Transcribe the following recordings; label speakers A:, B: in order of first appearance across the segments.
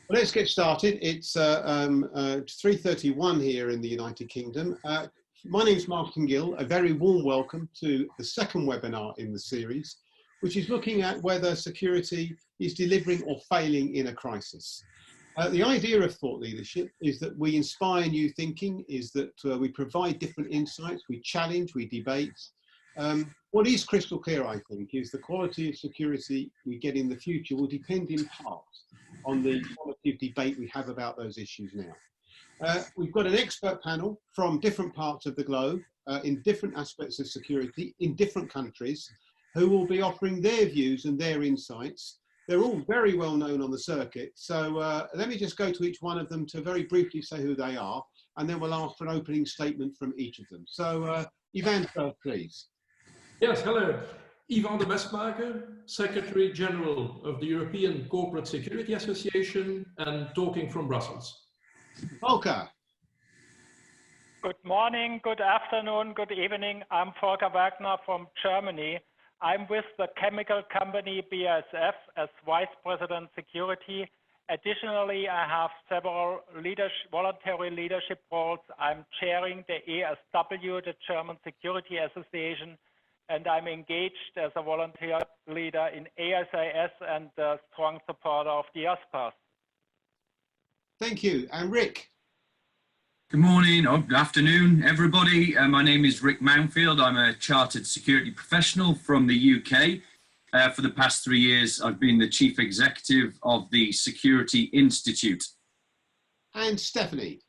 A: Well, let's get started. It's 3:31 here in the United Kingdom. My name is Martin Gill. A very warm welcome to the second webinar in the series, which is looking at whether security is delivering or failing in a crisis. The idea of thought leadership is that we inspire new thinking, is that we provide different insights, we challenge, we debate. What is crystal clear, I think, is the quality of security we get in the future will depend in part on the quality of debate we have about those issues now. We've got an expert panel from different parts of the globe in different aspects of security in different countries who will be offering their views and their insights. They're all very well known on the circuit. So let me just go to each one of them to very briefly say who they are, and then we'll ask for an opening statement from each of them. So Yvan first, please.
B: Yes, hello. Yvan de Mesmaeker, Secretary General of the European Corporate Security Association, and talking from Brussels.
A: Volker.
C: Good morning, good afternoon, good evening. I'm Volker Wagner from Germany. I'm with the chemical company BASF as Vice President Security. Additionally, I have several voluntary leadership roles. I'm chairing the ESW, the German Security Association, and I'm engaged as a volunteer leader in ASIS and a strong supporter of the OSPAS.
A: Thank you. And Rick.
D: Good morning or good afternoon, everybody. My name is Rick Mounfield. I'm a chartered security professional from the UK. For the past 3 years, I've been the Chief Executive of the Security Institute.
A: And Stephanie.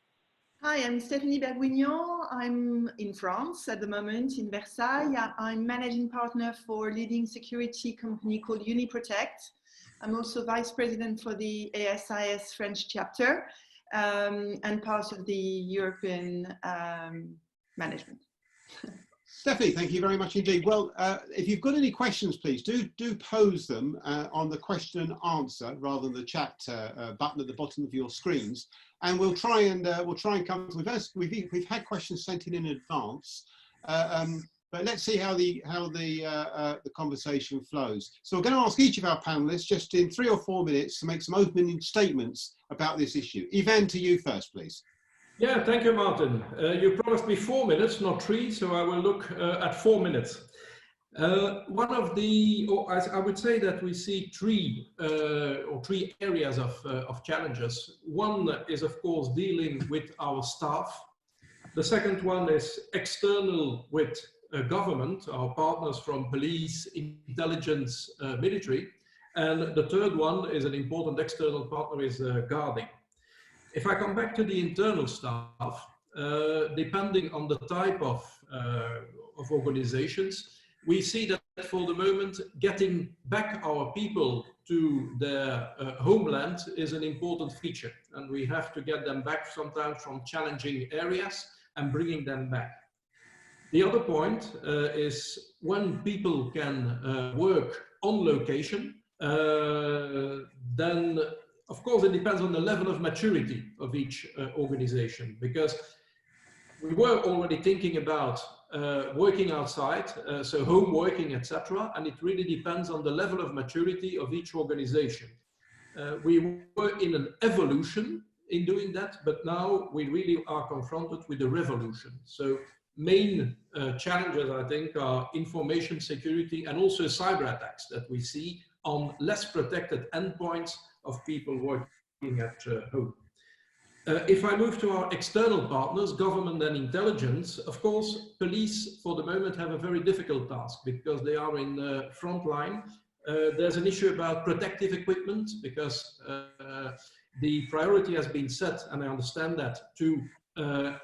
E: Hi, I'm Stephanie Bergouignan. I'm in France at the moment, in Versailles. I'm managing partner for a leading security company called Uniprotect. I'm also Vice President for the ASIS French chapter and part of the European management.
A: Stephanie, thank you very much indeed. Well, if you've got any questions, please do pose them on the question and answer rather than the chat button at the bottom of your screens, and we'll try and come. We've had questions sent in advance, but let's see how the conversation flows. So we're going to ask each of our panelists just in 3 or 4 minutes to make some opening statements about this issue. Yvan, to you first, please.
B: Yeah, thank you, Martin. You promised me 4 minutes, not 3, so I will look at 4 minutes. One of the, I would say that we see three areas of challenges. One is, of course, dealing with our staff. The second one is external with government, our partners from police, intelligence, military. And the third one is an important external partner is guarding. If I come back to the internal staff, depending on the type of organizations, we see that for the moment, getting back our people to their homeland is an important feature. And we have to get them back sometimes from challenging areas and bringing them back. The other point is when people can work on location, then of course, it depends on the level of maturity of each organization, because we were already thinking about working outside, so home working, etc. And it really depends on the level of maturity of each organization. We were in an evolution in doing that, but now we really are confronted with a revolution. So main challenges, I think, are information security and also cyber attacks that we see on less protected endpoints of people working at home. If I move to our external partners, government and intelligence, of course, police for the moment have a very difficult task because they are in the front line. There's an issue about protective equipment because the priority has been set, and I understand that, to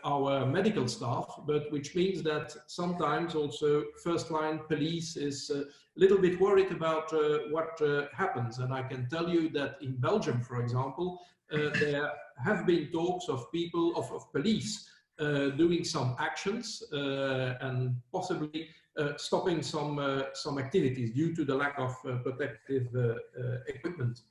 B: our medical staff, but which means that sometimes also first line police is a little bit worried about what happens. And I can tell you that in Belgium, for example, there have been talks of people, of police doing some actions and possibly stopping some activities due to the lack of protective equipment.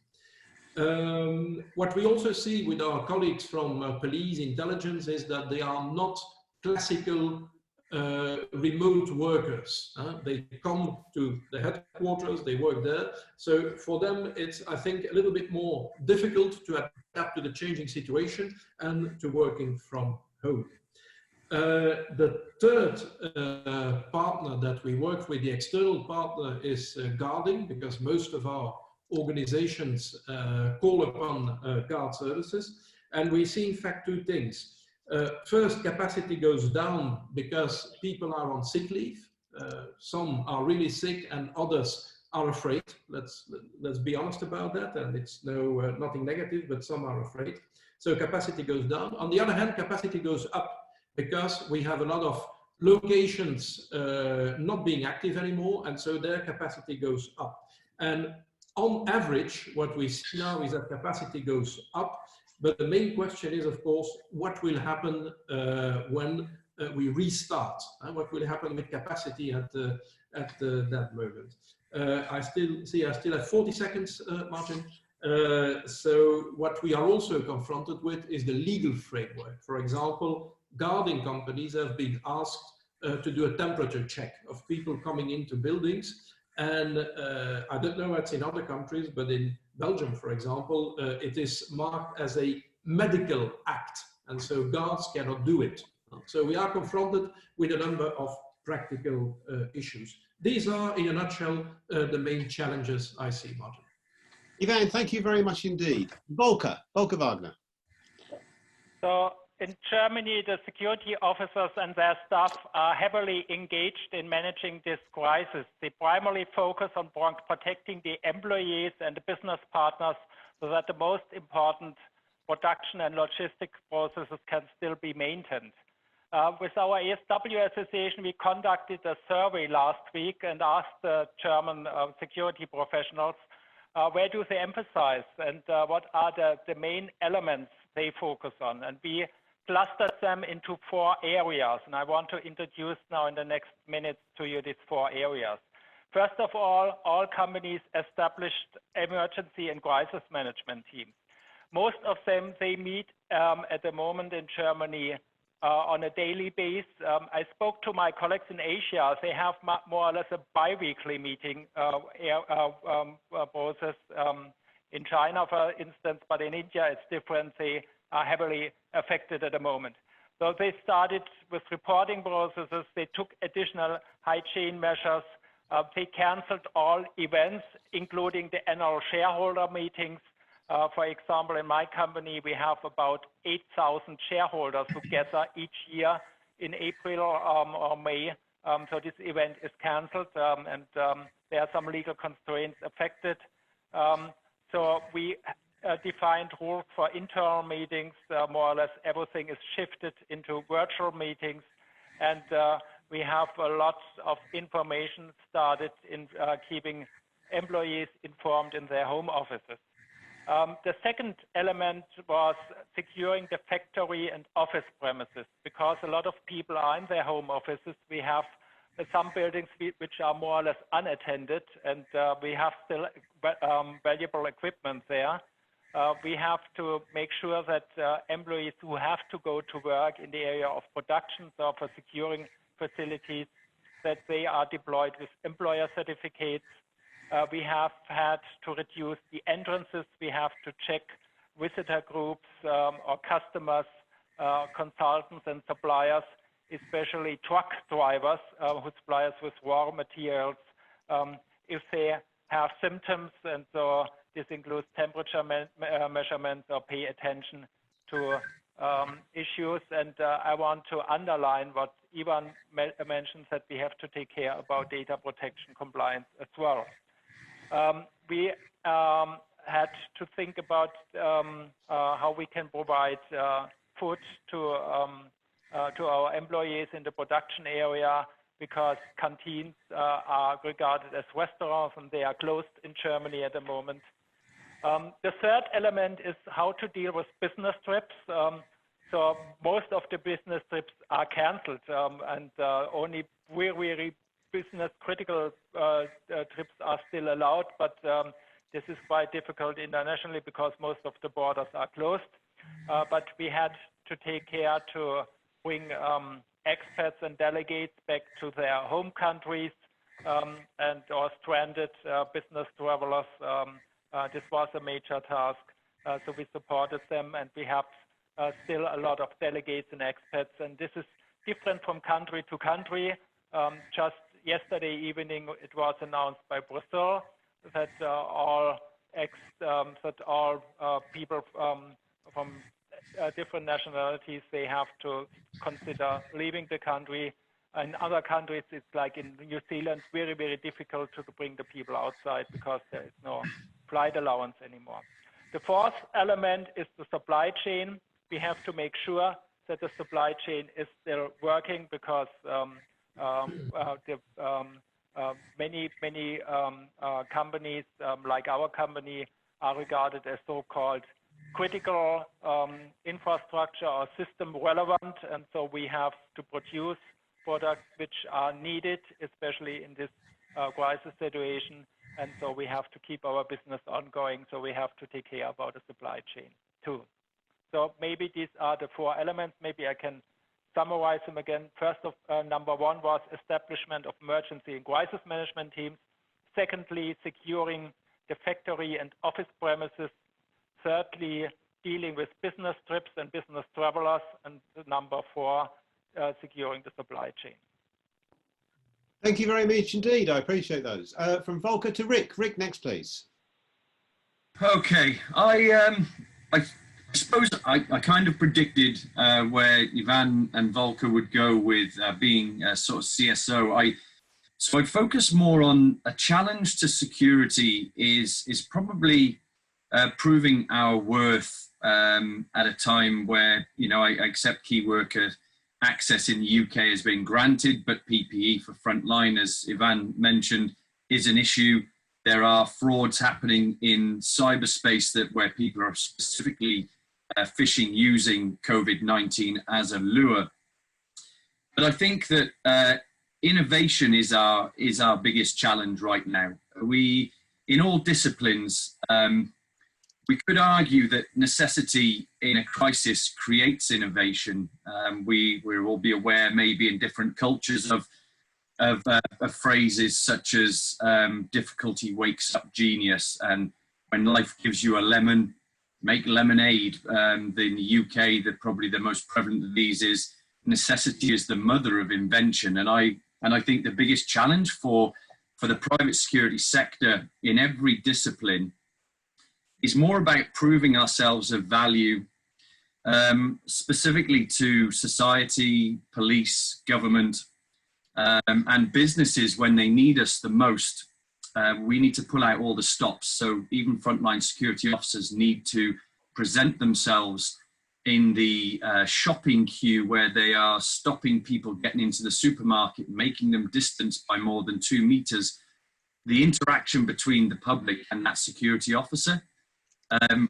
B: What we also see with our colleagues from police intelligence is that they are not classical remote workers. They come to the headquarters, they work there. So for them, it's, I think, a little bit more difficult to adapt to the changing situation and to working from home. The third partner that we work with, the external partner, is guarding, because most of our organizations call upon guard services. And we see, in fact, two things. First, capacity goes down because people are on sick leave. Some are really sick and others are afraid. Let's be honest about that. And it's nothing negative, but some are afraid. So capacity goes down. On the other hand, capacity goes up because we have a lot of locations not being active anymore. And so their capacity goes up. And on average, what we see now is that capacity goes up. But the main question is, of course, what will happen when we restart? What will happen with capacity at that moment? I still have 40 seconds, Martin. So what we are also confronted with is the legal framework. For example, guarding companies have been asked to do a temperature check of people coming into buildings. And I don't know what's in other countries, but in Belgium, for example, it is marked as a medical act. And so guards cannot do it. So we are confronted with a number of practical issues. These are, in a nutshell, the main challenges I see, Martin.
A: Yvan, thank you very much indeed. Volker Wagner.
C: So in Germany, the security officers and their staff are heavily engaged in managing this crisis. They primarily focus on protecting the employees and the business partners so that the most important production and logistic processes can still be maintained. With our ESW association, we conducted a survey last week and asked the German security professionals where do they emphasize and what are the main elements they focus on. And we clustered them into 4 areas, and I want to introduce now in the next minutes to you these 4 areas. First of all companies established emergency and crisis management teams. Most of them, they meet at the moment in Germany on a daily basis. I spoke to my colleagues in Asia. They have more or less a bi-weekly meeting process in China, for instance, but in India it's different. They are heavily affected at the moment. So they started with reporting processes. They took additional hygiene measures. They canceled all events, including the annual shareholder meetings. For example, in my company, we have about 8,000 shareholders who gather each year in April or May. So this event is canceled, and there are some legal constraints affected. So we defined rules for internal meetings. More or less everything is shifted into virtual meetings, and we have a lot of information started in keeping employees informed in their home offices. The second element was securing the factory and office premises, because a lot of people are in their home offices. We have some buildings which are more or less unattended, and we have still valuable equipment there. We have to make sure that employees who have to go to work in the area of production or for securing facilities, that they are deployed with employer certificates. We have had to reduce the entrances. We have to check visitor groups or customers, consultants and suppliers, especially truck drivers who supply us with raw materials, if they have symptoms, and so this includes temperature measurements or pay attention to issues. And I want to underline what Yvan mentioned, that we have to take care about data protection compliance as well. We had to think about how we can provide food to our employees in the production area, because canteens are regarded as restaurants and they are closed in Germany at the moment. The third element is how to deal with business trips. So most of the business trips are cancelled, and only really business critical trips are still allowed, but this is quite difficult internationally because most of the borders are closed. But we had to take care to bring expats and delegates back to their home countries and or stranded business travelers. This was a major task. So we supported them, and we have still a lot of delegates and expats, and this is different from country to country. Just yesterday evening, it was announced by Brazil that all people from different nationalities, they have to consider leaving the country. In other countries, it's like in New Zealand, very, very difficult to bring the people outside because there is no flight allowance anymore. The fourth element is the supply chain. We have to make sure that the supply chain is still working because many companies like our company are regarded as so-called critical infrastructure or system relevant, and so we have to produce products which are needed, especially in this crisis situation, and so we have to keep our business ongoing, so we have to take care about the supply chain too. So maybe these are the four elements. Maybe I can summarize them again. First, number one was establishment of emergency and crisis management teams. Secondly, securing the factory and office premises. Thirdly, dealing with business trips and business travelers. And number four, securing the supply chain.
A: Thank you very much indeed. I appreciate those. From Volker to Rick. Rick, next, please.
D: Okay, I suppose I kind of predicted where Yvan and Volker would go with being a sort of CSO. So I'd focus more on a challenge to security is probably proving our worth at a time where, I accept key worker access in the UK has been granted, but PPE for frontline, as Yvan mentioned, is an issue. There are frauds happening in cyberspace where people are specifically phishing using COVID-19 as a lure. But I think that innovation is our biggest challenge right now. We, in all disciplines, we could argue that necessity in a crisis creates innovation. We'll all be aware, maybe in different cultures, of phrases such as difficulty wakes up genius, and when life gives you a lemon, make lemonade. In the UK, probably the most prevalent of these is necessity is the mother of invention. And I think the biggest challenge for the private security sector in every discipline is more about proving ourselves of value, specifically to society, police, government, and businesses when they need us the most. We need to pull out all the stops. So even frontline security officers need to present themselves in the shopping queue where they are stopping people getting into the supermarket, making them distance by more than 2 meters. The interaction between the public and that security officer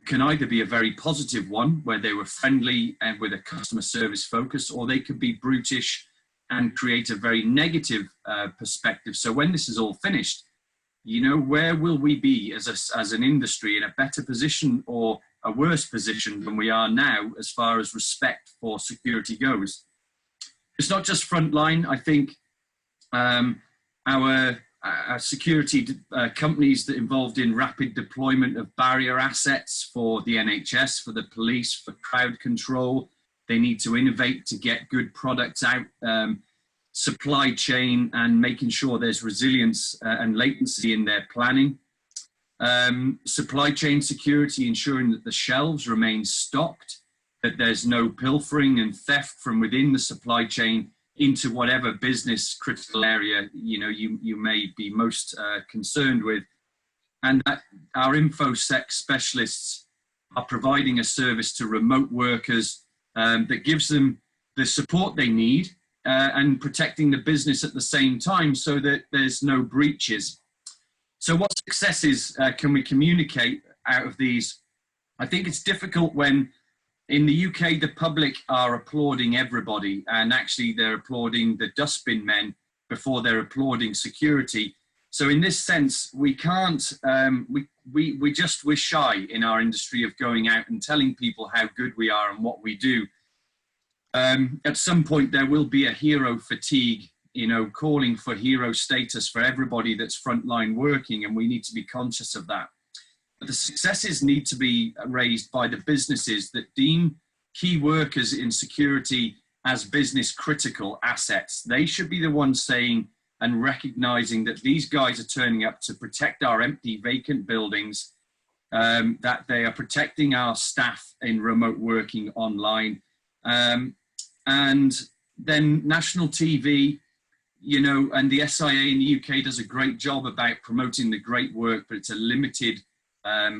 D: can either be a very positive one where they were friendly and with a customer service focus, or they could be brutish and create a very negative perspective. So when this is all finished, where will we be as an industry, in a better position or a worse position than we are now as far as respect for security goes? It's not just frontline. I think our security companies that involved in rapid deployment of barrier assets for the NHS, for the police, for crowd control, they need to innovate to get good products out. Supply chain and making sure there's resilience and latency in their planning. Supply chain security, ensuring that the shelves remain stocked, that there's no pilfering and theft from within the supply chain into whatever business critical area you may be most concerned with. And that our InfoSec specialists are providing a service to remote workers that gives them the support they need and protecting the business at the same time so that there's no breaches. So what successes can we communicate out of these? I think it's difficult when in the UK, the public are applauding everybody, and actually they're applauding the dustbin men before they're applauding security. So in this sense, we can't, we're shy in our industry of going out and telling people how good we are and what we do. At some point, there will be a hero fatigue, you know, calling for hero status for everybody that's frontline working, and we need to be conscious of that. But the successes need to be raised by the businesses that deem key workers in security as business critical assets. They should be the ones saying and recognizing that these guys are turning up to protect our empty, vacant buildings, that they are protecting our staff in remote working online. And then national TV, you know, and the SIA in the UK does a great job about promoting the great work, but it's a limited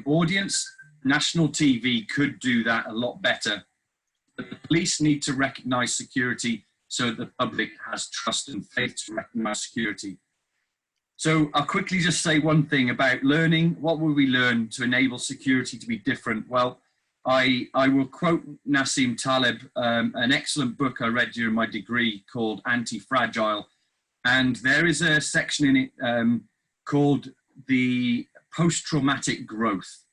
D: audience. National TV could do that a lot better. But the police need to recognise security so that the public has trust and faith to recognise security. So I'll quickly just say one thing about learning. What will we learn to enable security to be different? Well, I will quote Nassim Taleb, an excellent book I read during my degree called Anti-Fragile. And there is a section in it called the post-traumatic growth.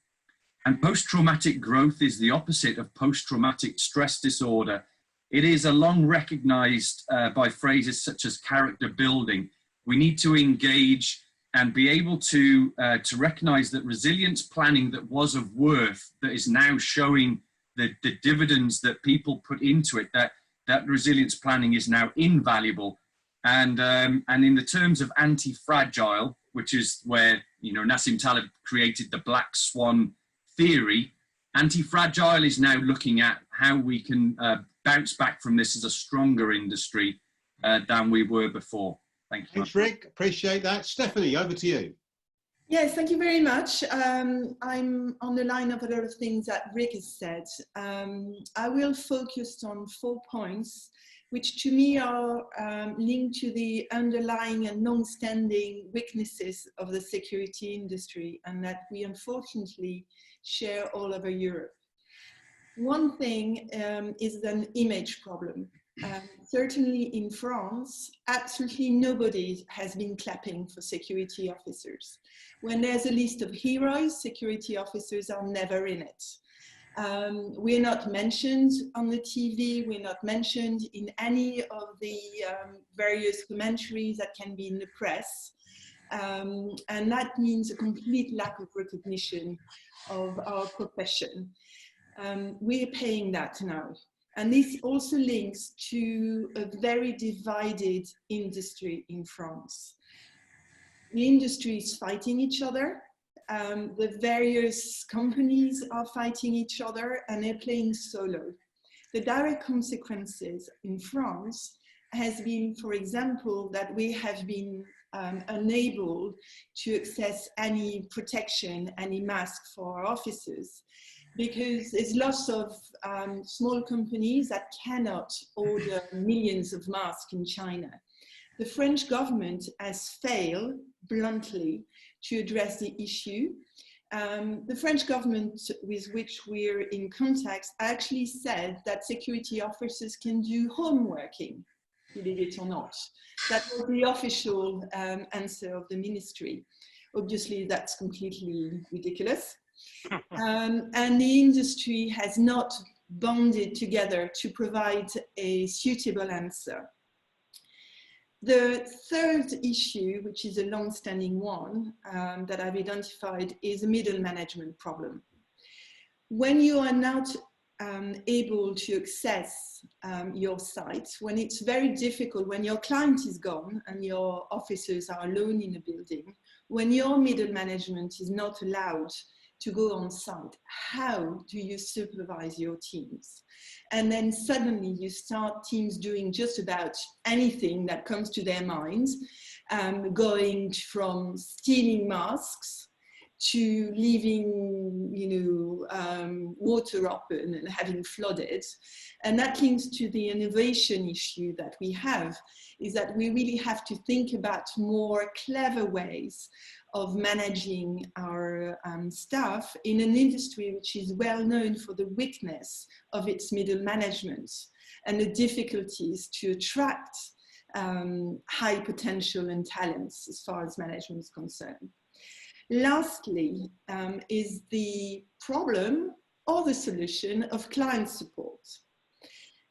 D: And post-traumatic growth is the opposite of post-traumatic stress disorder. It is a long recognized by phrases such as character building. We need to engage and be able to recognize that resilience planning that was of worth, that is now showing the dividends that people put into it, that resilience planning is now invaluable. And in the terms of anti-fragile, which is where, you know, Nassim Taleb created the black swan theory, anti-fragile is now looking at how we can bounce back from this as a stronger industry than we were before. Thank you.
A: Thanks, Rick. Appreciate that. Stephanie, over to you.
E: Yes, thank you very much. I'm on the line of a lot of things that Rick has said. I will focus on 4 points, which to me are linked to the underlying and long-standing weaknesses of the security industry, and that we unfortunately share all over Europe. One thing is an image problem. Certainly in France, absolutely nobody has been clapping for security officers. When there's a list of heroes, security officers are never in it. We're not mentioned on the TV, we're not mentioned in any of the various commentaries that can be in the press. And that means a complete lack of recognition of our profession. We're paying that now. And this also links to a very divided industry in France. The industry is fighting each other. The various companies are fighting each other and they're playing solo. The direct consequences in France has been, for example, that we have been unable to access any protection, any mask for our officers, because there's lots of small companies that cannot order millions of masks in China. The French government has failed bluntly to address the issue. The French government with which we're in contact actually said that security officers can do home working, believe it or not. That was the official answer of the ministry. Obviously, that's completely ridiculous. And the industry has not bonded together to provide a suitable answer. The third issue, which is a long-standing one that I've identified, is a middle management problem. When you are not able to access your site, when it's very difficult, when your client is gone and your officers are alone in a building, when your middle management is not allowed to go on site, how do you supervise your teams? And then suddenly you start teams doing just about anything that comes to their minds, going from stealing masks to leaving, water open and having flooded. And that links to the innovation issue that we have, is that we really have to think about more clever ways of managing our staff in an industry which is well known for the weakness of its middle management and the difficulties to attract high potential and talents as far as management is concerned. Lastly, is the problem or the solution of client support.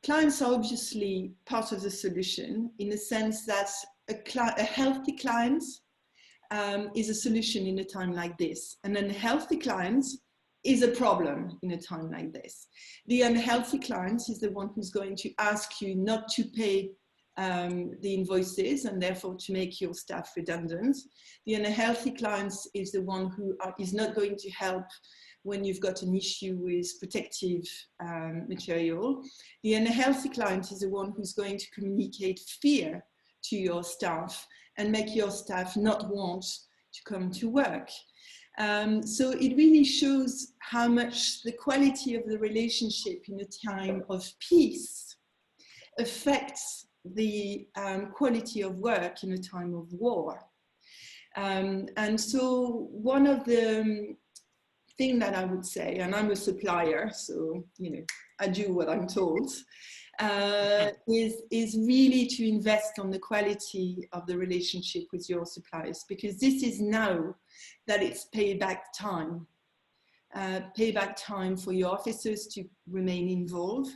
E: clients are obviously part of the solution in the sense that a healthy client is a solution in a time like this. An unhealthy client is a problem in a time like this. The unhealthy client is the one who's going to ask you not to pay the invoices and therefore to make your staff redundant. The unhealthy client is the one who is not going to help when you've got an issue with protective material. The unhealthy client is the one who's going to communicate fear to your staff and make your staff not want to come to work. So it really shows how much the quality of the relationship in a time of peace affects the quality of work in a time of war. And so one of the thing that I would say, and I'm a supplier, so I do what I'm told, is really to invest on the quality of the relationship with your suppliers, because this is now that it's payback time. Payback time for your officers to remain involved,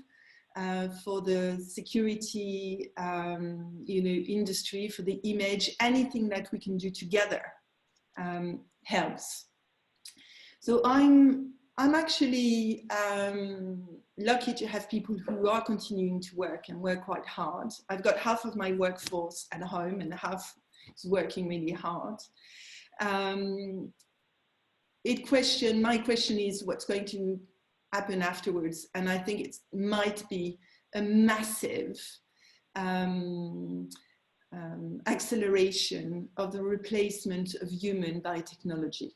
E: for the security industry, for the image, anything that we can do together helps. So I'm actually lucky to have people who are continuing to work and work quite hard. I've got half of my workforce at home and half is working really hard. My question is what's going to happen afterwards, and I think it might be a massive acceleration of the replacement of human by technology.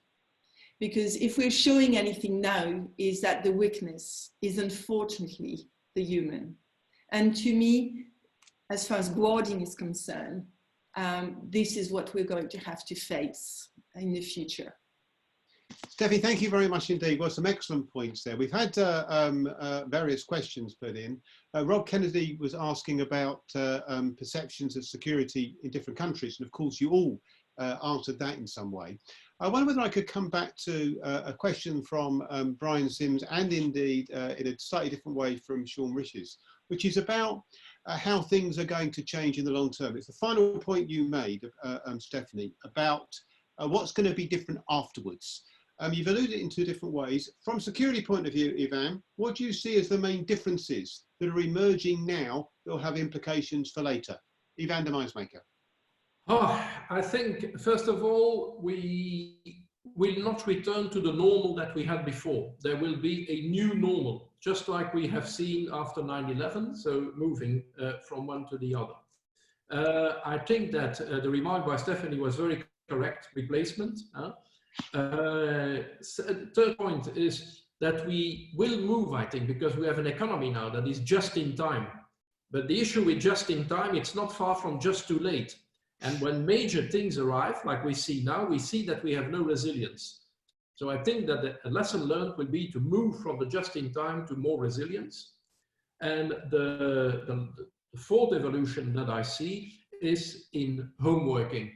E: Because if we're showing anything now, is that the weakness is unfortunately the human. And to me, as far as boarding is concerned, this is what we're going to have to face in the future.
A: Steffi, thank you very much indeed. Well, some excellent points there. We've had various questions put in. Rob Kennedy was asking about perceptions of security in different countries. And of course, you all answered that in some way. I wonder whether I could come back to a question from Brian Sims and indeed in a slightly different way from Sean Riches, which is about how things are going to change in the long term. It's the final point you made, Stephanie, about what's going to be different afterwards. You've alluded in two different ways. From a security point of view, Yvan, what do you see as the main differences that are emerging now that will have implications for later? Yvan de Mesmaeker.
B: I think, first of all, we will not return to the normal that we had before. There will be a new normal, just like we have seen after 9/11, so moving from one to the other. I think that the remark by Stephanie was very correct, replacement. Third point is that we will move, I think, because we have an economy now that is just in time. But the issue with just in time, it's not far from just too late. And when major things arrive, like we see now, we see that we have no resilience. So I think that a lesson learned will be to move from the just in time to more resilience. And the fourth evolution that I see is in home working.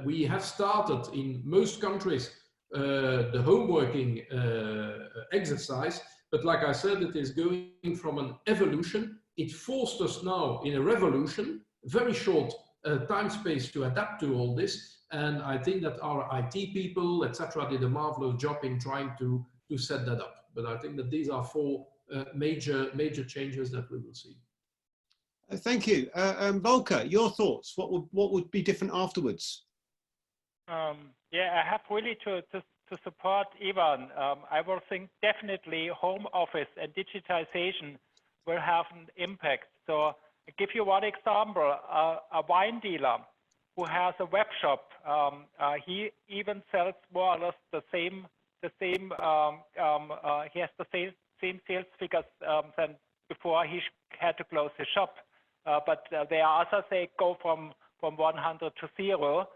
B: We have started in most countries the home working exercise, but like I said, it is going from an evolution. It forced us now in a revolution, very short time space to adapt to all this, and I think that our IT people, etc., did a marvelous job in trying to set that up. But I think that these are four major changes that we will see.
A: Thank you, Volker. Your thoughts? What would be different afterwards?
C: Yeah, I have really to support Yvan. I will think definitely home office and digitization will have an impact. So I'll give you one example, a wine dealer who has a web shop. He even sells more or less the same he has the same sales figures than before he had to close his shop. But there are others, they go from 100 to 0.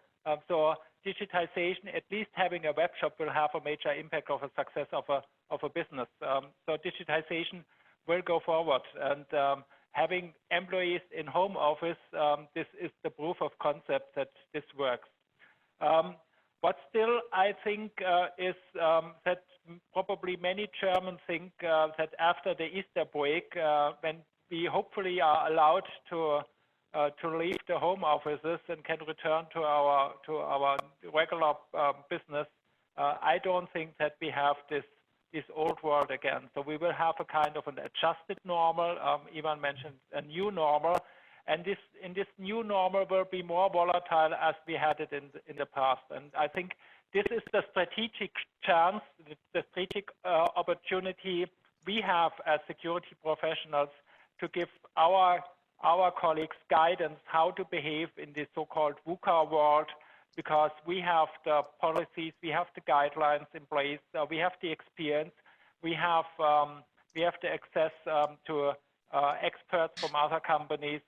C: So digitization, at least having a web shop, will have a major impact of a success of a business. So digitization will go forward, and having employees in home office, this is the proof of concept that this works. What still I think is that probably many Germans think that after the Easter break, when we hopefully are allowed to leave the home offices and can return to our regular business, I don't think that we have this old world again. So we will have a kind of an adjusted normal. Yvan mentioned a new normal, and in this new normal will be more volatile as we had it in the past. And I think this is the strategic chance, the strategic opportunity we have as security professionals to give our colleagues guidance how to behave in this so-called VUCA world, because we have the policies, we have the guidelines in place, we have the experience, we have the access to experts from other companies,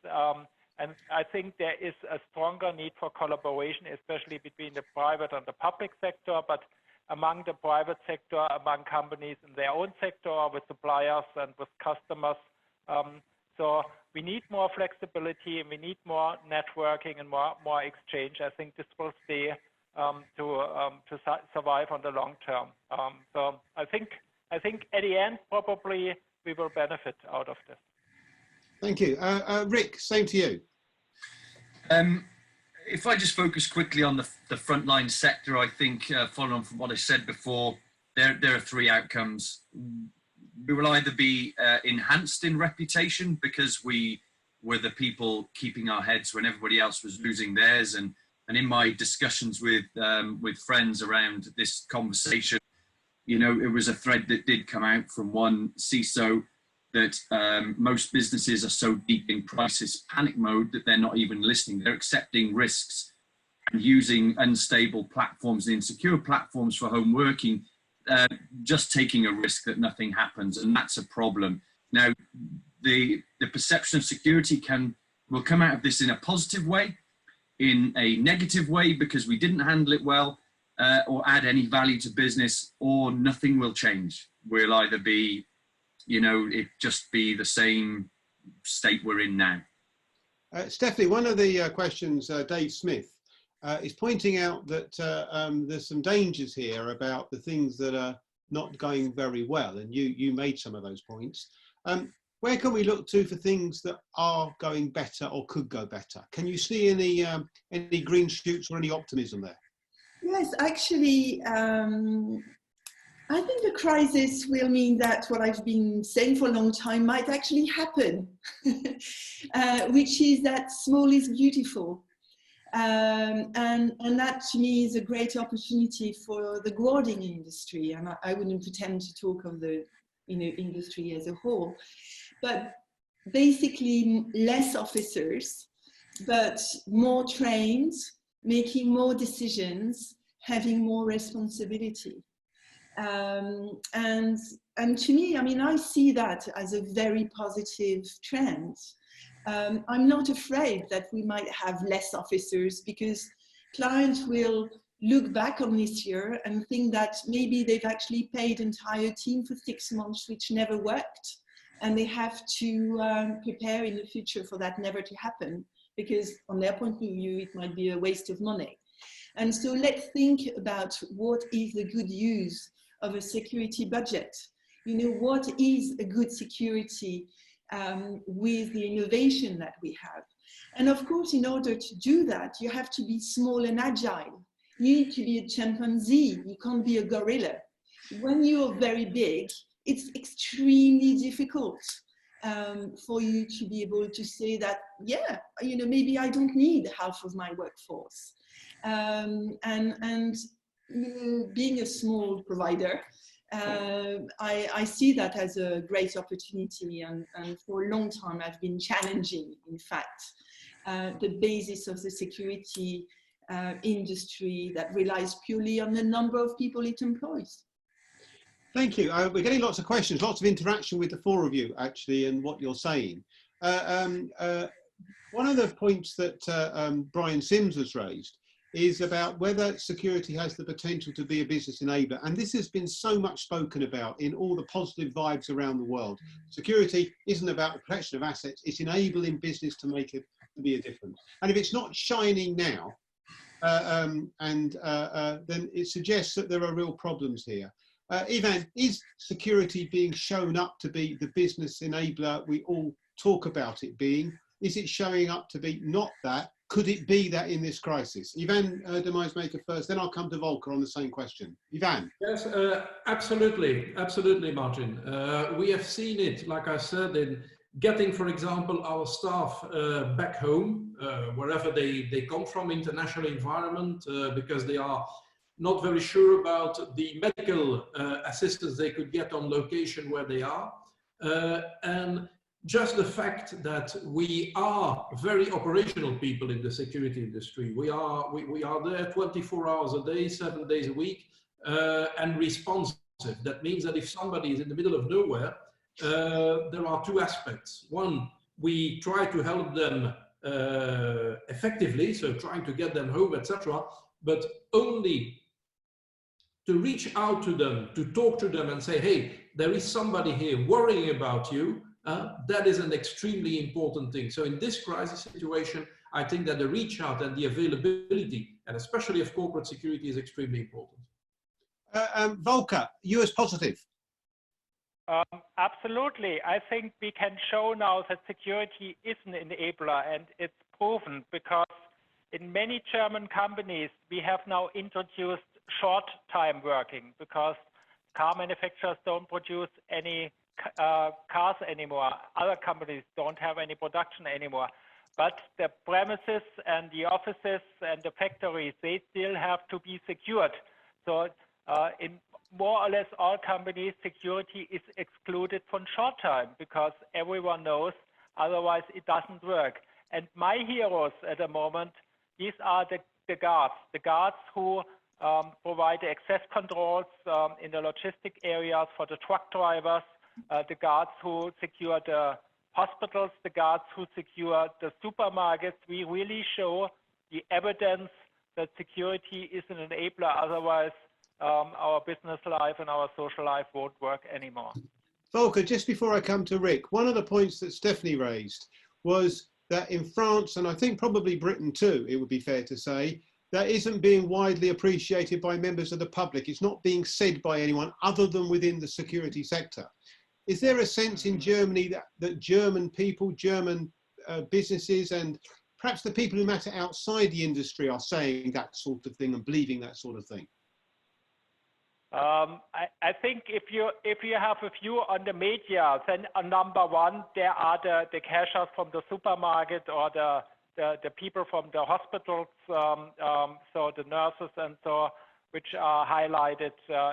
C: and I think there is a stronger need for collaboration, especially between the private and the public sector, but among the private sector, among companies in their own sector, with suppliers and with customers. So we need more flexibility, and we need more networking and more exchange. I think this will stay to survive on the long term. So I think at the end, probably we will benefit out of this.
A: Thank you. Rick, same to you.
D: If I just focus quickly on the frontline sector, I think following on from what I said before, there are three outcomes. We will either be enhanced in reputation because we were the people keeping our heads when everybody else was losing theirs. And in my discussions with friends around this conversation, you know, it was a thread that did come out from one CISO that most businesses are so deep in crisis panic mode that they're not even listening. They're accepting risks and using unstable platforms and insecure platforms for home working, just taking a risk that nothing happens, and that's a problem. Now, the perception of security will come out of this in a positive way, in a negative way because we didn't handle it well, or add any value to business, or nothing will change. We'll either be, you know, it just be the same state we're in now.
A: Stephanie, one of the questions, Dave Smith, is pointing out that there's some dangers here about the things that are not going very well, and you made some of those points. Where can we look to for things that are going better or could go better? Can you see any green shoots or any optimism there?
E: Yes, actually, I think the crisis will mean that what I've been saying for a long time might actually happen, which is that small is beautiful. And that to me is a great opportunity for the guarding industry. And I wouldn't pretend to talk of the industry as a whole, but basically less officers, but more trained, making more decisions, having more responsibility. And to me, I mean, I see that as a very positive trend. I'm not afraid that we might have less officers, because clients will look back on this year and think that maybe they've actually paid entire team for 6 months, which never worked. And they have to prepare in the future for that never to happen, because on their point of view, it might be a waste of money. And so let's think about what is the good use of a security budget. You know, what is a good security with the innovation that we have? And of course, in order to do that, you have to be small and agile. You need to be a chimpanzee. You can't be a gorilla. When you're very big, it's extremely difficult for you to be able to say that, yeah, you know, maybe I don't need half of my workforce. And you know, being a small provider, I see that as a great opportunity, and for a long time I've been challenging, in fact, the basis of the security industry that relies purely on the number of people it employs.
A: Thank you. We're getting lots of questions, lots of interaction with the four of you, actually, and what you're saying. One of the points that Brian Sims has raised is about whether security has the potential to be a business enabler. And this has been so much spoken about in all the positive vibes around the world. Security isn't about the protection of assets, it's enabling business to make it, to be a difference. And if it's not shining now, then it suggests that there are real problems here. Yvan, is security being shown up to be the business enabler we all talk about it being? Is it showing up to be not that? Could it be that in this crisis? Yvan de Mesmaeker first, then I'll come to Volker on the same question. Yvan.
B: Yes, absolutely, absolutely, Martin. We have seen it, like I said, in getting, for example, our staff back home, wherever they come from, international environment, because they are not very sure about the medical assistance they could get on location where they are. And just the fact that we are very operational people in the security industry. We are there 24 hours a day, 7 days a week, and responsive. That means that if somebody is in the middle of nowhere, there are two aspects. One, we try to help them effectively, so trying to get them home, etc. But only to reach out to them, to talk to them and say, hey, there is somebody here worrying about you. That is an extremely important thing. So in this crisis situation, I think that the reach out and the availability, and especially of corporate security, is extremely important.
A: Volker, US positive.
C: Absolutely. I think we can show now that security is an enabler, and it's proven because in many German companies, we have now introduced short time working because car manufacturers don't produce any cars anymore. Other companies don't have any production anymore. But the premises and the offices and the factories, they still have to be secured. So in more or less all companies, security is excluded from short time because everyone knows otherwise it doesn't work. And my heroes at the moment, these are the guards who provide the access controls in the logistic areas for the truck drivers, the guards who secure the hospitals, the guards who secure the supermarkets. We really show the evidence that security is an enabler. Otherwise, our business life and our social life won't work anymore.
A: Volker, just before I come to Rick, one of the points that Stephanie raised was that in France, and I think probably Britain too, it would be fair to say, that isn't being widely appreciated by members of the public. It's not being said by anyone other than within the security sector. Is there a sense in Germany that German people, German businesses, and perhaps the people who matter outside the industry are saying that sort of thing and believing that sort of thing?
C: I think if you have a view on the media, then number one, there are the cashiers from the supermarket or the people from the hospitals, so the nurses and so, which are highlighted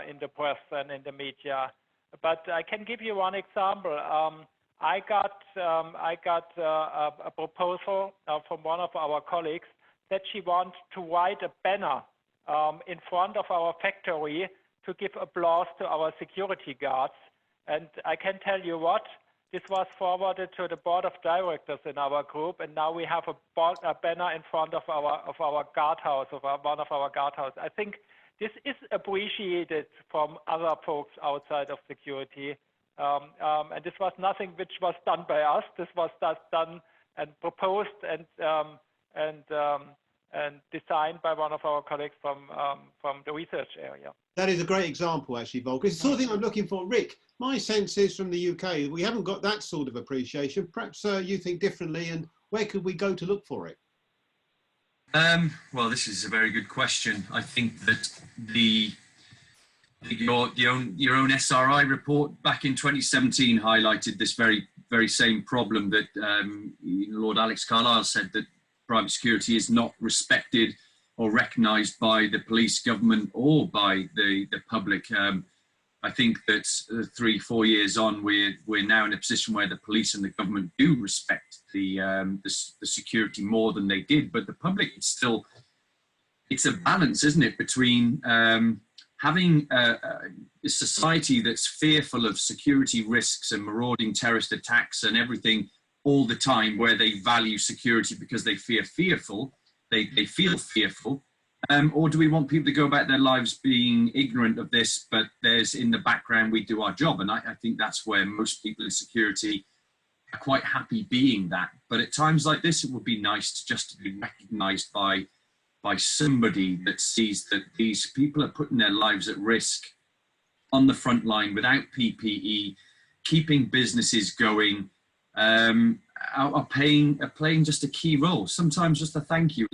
C: in the press and in the media. But I can give you one example. I got a proposal from one of our colleagues that she wants to write a banner in front of our factory to give applause to our security guards. And I can tell you what, this was forwarded to the board of directors in our group, and now we have a banner in front of our guardhouse, one of our guardhouses. I think this is appreciated from other folks outside of security. And this was nothing which was done by us. This was done and proposed and designed by one of our colleagues from the research area.
A: That is a great example, actually, Volker. It's the sort of thing I'm looking for. Rick, my sense is from the UK, we haven't got that sort of appreciation. Perhaps you think differently, and where could we go to look for it?
D: Well, this is a very good question. I think that your own SRI report back in 2017 highlighted this very same problem that Lord Alex Carlisle said, that private security is not respected or recognised by the police, government, or by the public. I think that 3-4 years on, we're now in a position where the police and the government do respect the security more than they did, but the public, it's a balance, isn't it, between having a society that's fearful of security risks and marauding terrorist attacks and everything all the time, where they value security because they feel fearful, or do we want people to go about their lives being ignorant of this, but there's in the background, we do our job? And I think that's where most people in security are quite happy being that. But at times like this, it would be nice to be recognised by somebody that sees that these people are putting their lives at risk on the front line without PPE, keeping businesses going, are playing just a key role. Sometimes just a thank you.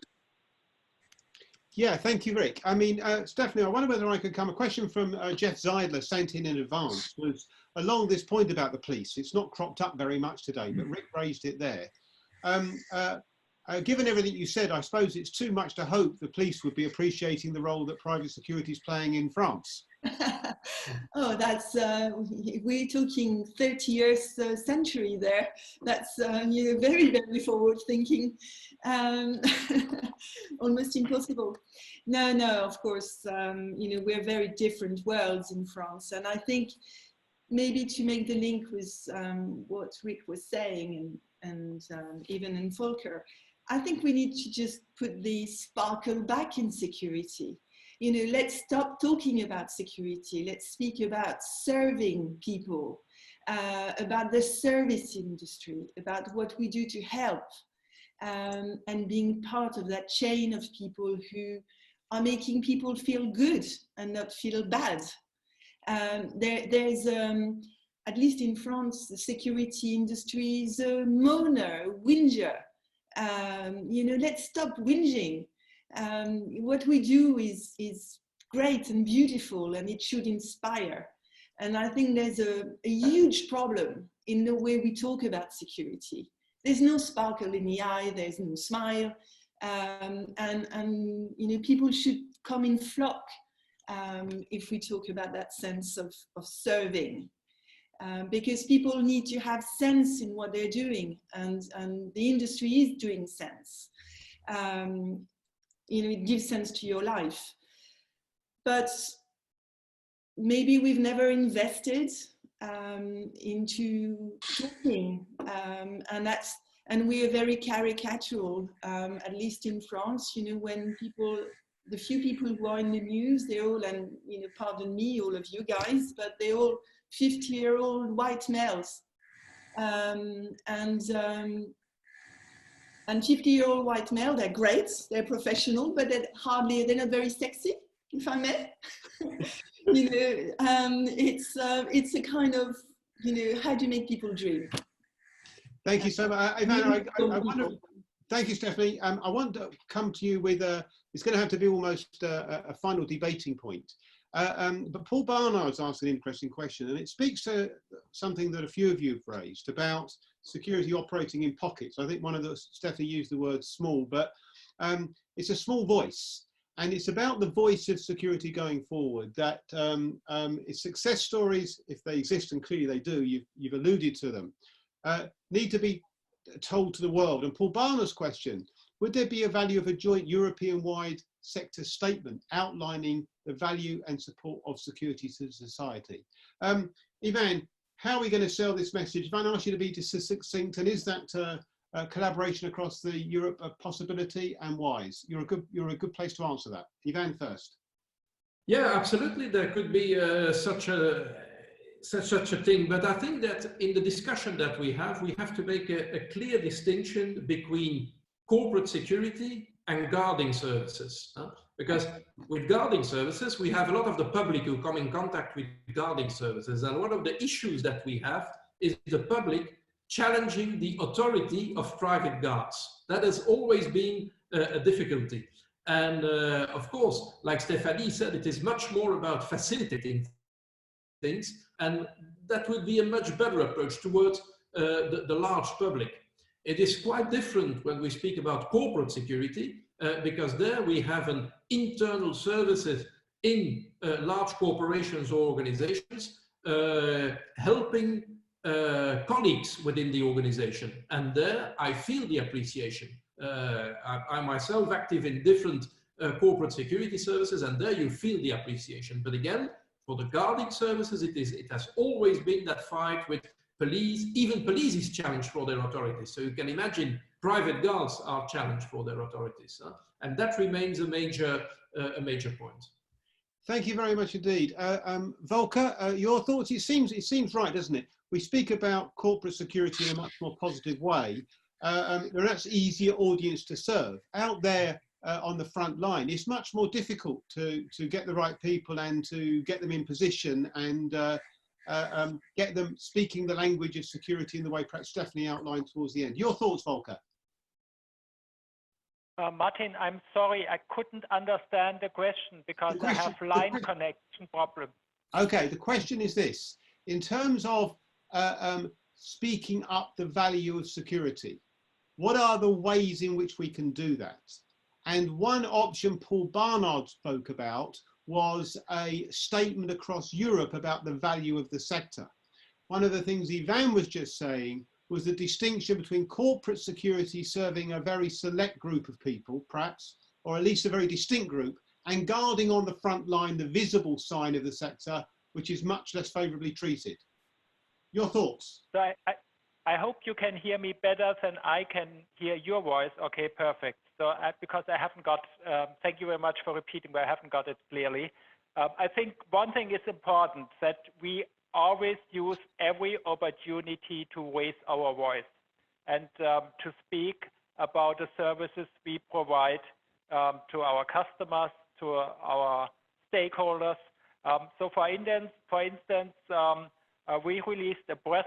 A: Yeah, thank you, Rick. I mean, Stephanie, I wonder whether I could come. A question from Jeff Zeidler sent in advance was along this point about the police. It's not cropped up very much today, but Rick raised it there. Given everything you said, I suppose it's too much to hope the police would be appreciating the role that private security is playing in France.
E: Oh, that's we're talking 30 years century there. That's you know, very, very forward thinking. Almost impossible. No, of course, you know, we're very different worlds in France, and I think maybe to make the link with what Rick was saying and even in Volker, I think we need to just put the sparkle back in security. You know, let's stop talking about security. Let's speak about serving people, about the service industry, about what we do to help, and being part of that chain of people who are making people feel good and not feel bad. There's, at least in France, the security industry is a moaner, whinger. You know, let's stop whinging. What we do is great and beautiful, and it should inspire. And I think there's a huge problem in the way we talk about security. There's no sparkle in the eye, there's no smile, and you know, people should come in flock if we talk about that sense of serving. Because people need to have sense in what they're doing, and the industry is doing sense. You know, it gives sense to your life. But maybe we've never invested into talking, and we are very caricatural, at least in France. You know, when people, the few people who are in the news, they all, and you know, pardon me, all of you guys, but they're all 50-year-old white males, and 50-year-old white male, they're great, they're professional, but they're not very sexy, if I may. You know, it's a kind of, you know, how do you make people dream?
A: Thank you so much. Yvan, I wonder, thank you, Stephanie. I want to come to you with it's going to have to be almost a final debating point. But Paul Barnard's asked an interesting question, and it speaks to something that a few of you have raised about security operating in pockets. I think Stephanie used the word small, but it's a small voice, and it's about the voice of security going forward. That success stories, if they exist, and clearly they do, you've alluded to them, need to be told to the world. And Paul Barnard's question: would there be a value of a joint European-wide sector statement outlining the value and support of security to society? Yvan, how are we going to sell this message? Yvan, I ask you to be succinct, and is that collaboration across the Europe a possibility, and why? You're a good place to answer that. Yvan first.
B: Yeah, absolutely. There could be such a thing, but I think that in the discussion that we have to make a clear distinction between corporate security and guarding services. Because with guarding services, we have a lot of the public who come in contact with guarding services. And one of the issues that we have is the public challenging the authority of private guards. That has always been a difficulty. And of course, like Stephanie said, it is much more about facilitating things. And that would be a much better approach towards the large public. It is quite different when we speak about corporate security, because there we have an internal services in large corporations or organizations helping colleagues within the organization. And there I feel the appreciation. I'm myself active in different corporate security services, and there you feel the appreciation. But again, for the guarding services, it has always been that fight with police. Even police is challenged for their authorities. So you can imagine private guards are challenged for their authorities. And that remains a major point.
A: Thank you very much indeed. Volker, your thoughts? It seems right, doesn't it? We speak about corporate security in a much more positive way. They're an easier audience to serve. Out there, on the front line, it's much more difficult to get the right people and to get them in position and get them speaking the language of security in the way perhaps Stephanie outlined towards the end. Your thoughts, Volker?
C: Martin, I'm sorry, I couldn't understand the question because I have line connection problem.
A: Okay, the question is this. In terms of speaking up the value of security, what are the ways in which we can do that? And one option Paul Barnard spoke about was a statement across Europe about the value of the sector. One of the things Yvan was just saying was the distinction between corporate security serving a very select group of people, perhaps, or at least a very distinct group, and guarding on the front line the visible side of the sector, which is much less favourably treated. Your thoughts?
C: So I hope you can hear me better than I can hear your voice. Okay, perfect. So because I haven't got, thank you very much for repeating, but I haven't got it clearly. I think one thing is important, that we always use every opportunity to raise our voice and to speak about the services we provide to our customers, to our stakeholders. So for instance, we released a press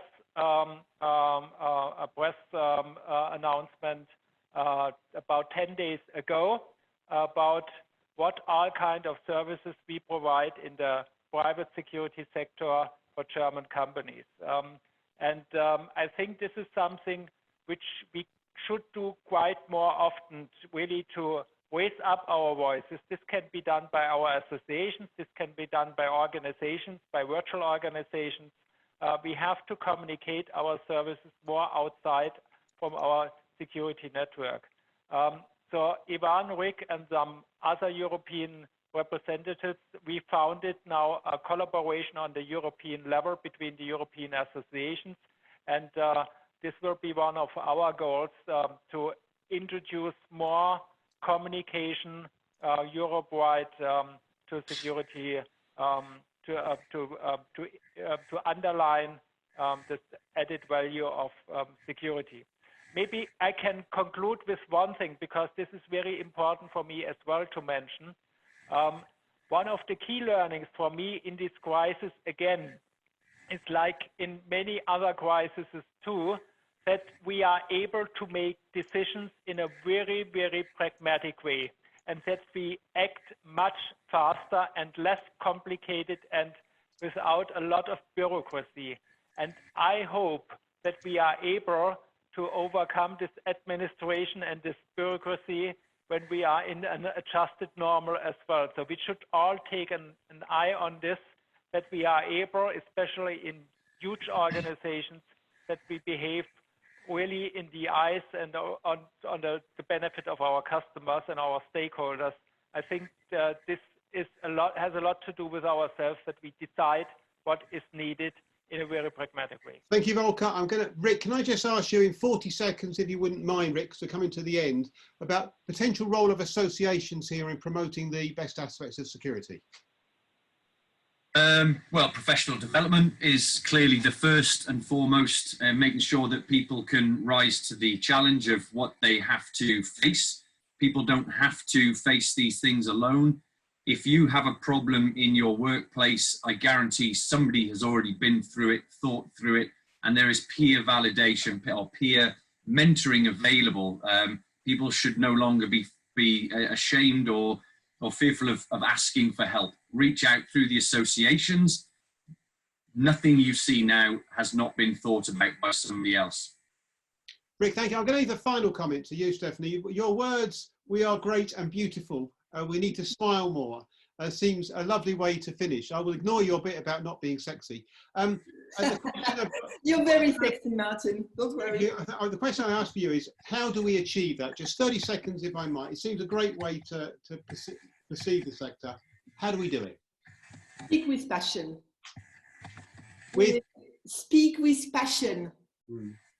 C: announcement about 10 days ago about what all kind of services we provide in the private security sector for German companies. I think this is something which we should do quite more often, really to raise up our voices. This can be done by our associations, this can be done by organizations, by virtual organizations. We have to communicate our services more outside from our security network. So Yvan, Rick, and some other European representatives, we founded now a collaboration on the European level between the European associations, and this will be one of our goals to introduce more communication Europe-wide to security, to underline this added value of security. Maybe I can conclude with one thing, because this is very important for me as well to mention. One of the key learnings for me in this crisis, again, is like in many other crises too, that we are able to make decisions in a very, very pragmatic way, and that we act much faster and less complicated and without a lot of bureaucracy. And I hope that we are able to overcome this administration and this bureaucracy when we are in an adjusted normal as well. So we should all take an eye on this, that we are able, especially in huge organizations, that we behave really in the eyes and on the benefit of our customers and our stakeholders. I think this is has a lot to do with ourselves, that we decide what is needed in a very pragmatic way.
A: Thank you, Volker. Rick, can I just ask you in 40 seconds, if you wouldn't mind, Rick, so coming to the end, about potential role of associations here in promoting the best aspects of security?
D: Well, professional development is clearly the first and foremost, making sure that people can rise to the challenge of what they have to face. People don't have to face these things alone. If you have a problem in your workplace, I guarantee somebody has already been through it, thought through it, and there is peer validation or peer mentoring available. People should no longer be ashamed or fearful of asking for help. Reach out through the associations. Nothing you see now has not been thought about by somebody else.
A: Rick, thank you. I'm going to leave the final comment to you, Stephanie. Your words, "We are great and beautiful. We need to smile more," seems a lovely way to finish. I will ignore your bit about not being sexy.
E: You're very sexy, Martin. Don't worry.
A: The question I ask for you is, how do we achieve that? Just 30 seconds, if I might. It seems a great way to perceive the sector. How do we do it?
E: Speak with passion. Speak with passion.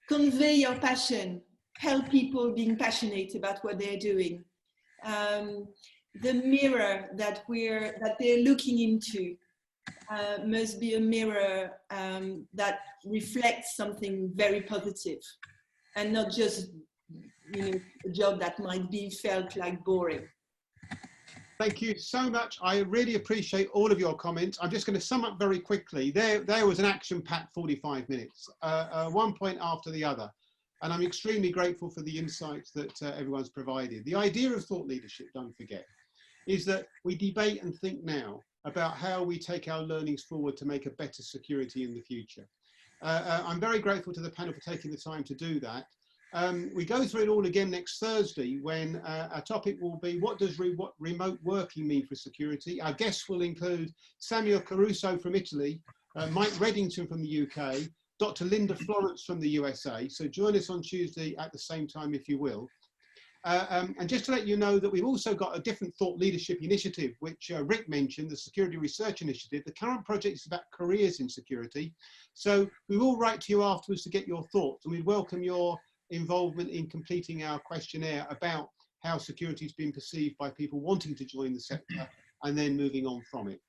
E: Convey your passion. Help people being passionate about what they're doing. The mirror that they're looking into must be a mirror that reflects something very positive, and not just a job that might be felt like boring.
A: Thank you so much. I really appreciate all of your comments. I'm just going to sum up very quickly. There was an action-packed 45 minutes, one point after the other. And I'm extremely grateful for the insights that everyone's provided. The idea of thought leadership, don't forget, is that we debate and think now about how we take our learnings forward to make a better security in the future. I'm very grateful to the panel for taking the time to do that. We go through it all again next Thursday when our topic will be what does remote working mean for security? Our guests will include Samuel Caruso from Italy, Mike Reddington from the UK, Dr. Linda Florence from the USA. So join us on Tuesday at the same time if you will. And just to let you know that we've also got a different thought leadership initiative, which Rick mentioned, the Security Research Initiative. The current project is about careers in security. So we will write to you afterwards to get your thoughts, and we welcome your involvement in completing our questionnaire about how security has been perceived by people wanting to join the sector and then moving on from it.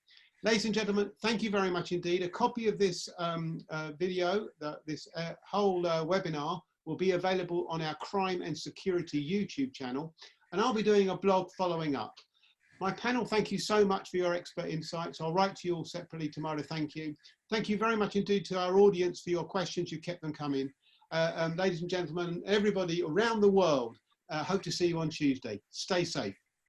A: Ladies and gentlemen, thank you very much indeed. A copy of this video, this whole webinar will be available on our Crime and Security YouTube channel, and I'll be doing a blog following up. My panel, thank you so much for your expert insights. I'll write to you all separately tomorrow, thank you. Thank you very much indeed to our audience for your questions, you kept them coming. Ladies and gentlemen, everybody around the world, hope to see you on Tuesday. Stay safe.